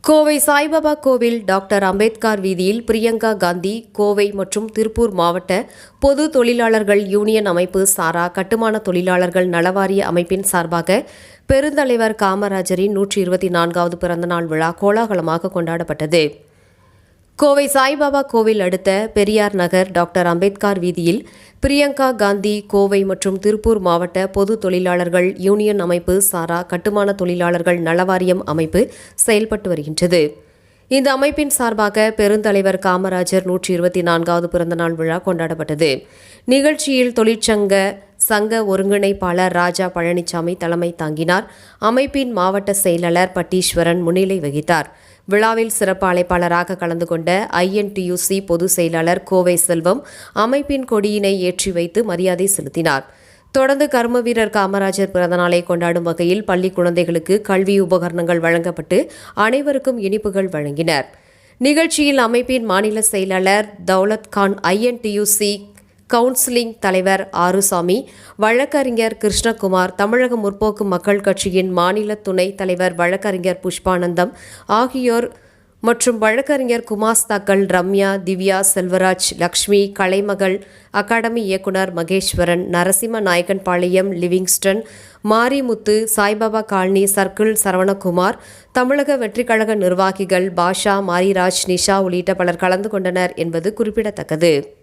கோவை சாய்பாபா கோவில் டாக்டர் அம்பேத்கர் வீதியில் பிரியங்கா காந்தி கோவை மற்றும் திருப்பூர் மாவட்ட பொது தொழிலாளர்கள் யூனியன் அமைப்பு சாரா கட்டுமான தொழிலாளர்கள் நலவாரிய அமைப்பின் சார்பாக பெருந்தலைவர் காமராஜரின் 124வது பிறந்தநாள் விழா கோலாகலமாக கொண்டாடப்பட்டது. கோவை சாய்பாபா கோவில் அடுத்த பெரியார் நகர் டாக்டர் அம்பேத்கர் வீதியில் பிரியங்கா காந்தி கோவை மற்றும் திருப்பூர் மாவட்ட பொது தொழிலாளர்கள் யூனியன் அமைப்பு சாரா கட்டுமான தொழிலாளர்கள் நலவாரியம் அமைப்பு செயல்பட்டு வருகின்றது. இந்த அமைப்பின் சார்பாக பெருந்தலைவர் காமராஜர் 124வது பிறந்தநாள் விழா கொண்டாடப்பட்டது. நிகழ்ச்சியில் சங்க ஒருங்கிணைப்பாளர் ராஜா பழனிசாமி தலைமை தாங்கினார். அமைப்பின் மாவட்ட செயலாளர் பட்டீஸ்வரன் முன்னிலை வகித்தார். விழாவில் சிறப்பு அழைப்பாளராக கலந்து கொண்ட INTUC பொதுச் செயலாளர் கோவை செல்வம் அமைப்பின் கொடியினை ஏற்றி வைத்து மரியாதை செலுத்தினார். தொடர்ந்து கர்ம வீரர் காமராஜர் பிறந்தநாளை கொண்டாடும் வகையில் பள்ளி குழந்தைகளுக்கு கல்வி உபகரணங்கள் வழங்கப்பட்டு அனைவருக்கும் இனிப்புகள் வழங்கினர். நிகழ்ச்சியில் அமைப்பின் மாநில செயலாளர் தௌலத் கான், INTUC கவுன்சிலிங் தலைவர் ஆறுசாமி, வழக்கறிஞர் கிருஷ்ணகுமார், தமிழக முற்போக்கு மக்கள் கட்சியின் மாநில துணைத் தலைவர் வழக்கறிஞர் புஷ்பானந்தம் ஆகியோர் மற்றும் வழக்கறிஞர் குமாஸ்தாக்கள் ரம்யா, திவ்யா, செல்வராஜ், லக்ஷ்மி, கலைமகள், அகாடமி இயக்குனர் Maheswaran, Narasimha Nayakkanpalayam, Livingston, Marimuthu, Saibaba colony circle Saravanakumar, தமிழக வெற்றிக்கழக நிர்வாகிகள் பாஷா, மாரிராஜ், நிஷா உள்ளிட்ட பலர் கலந்து கொண்டனர் என்பது குறிப்பிடத்தக்கது.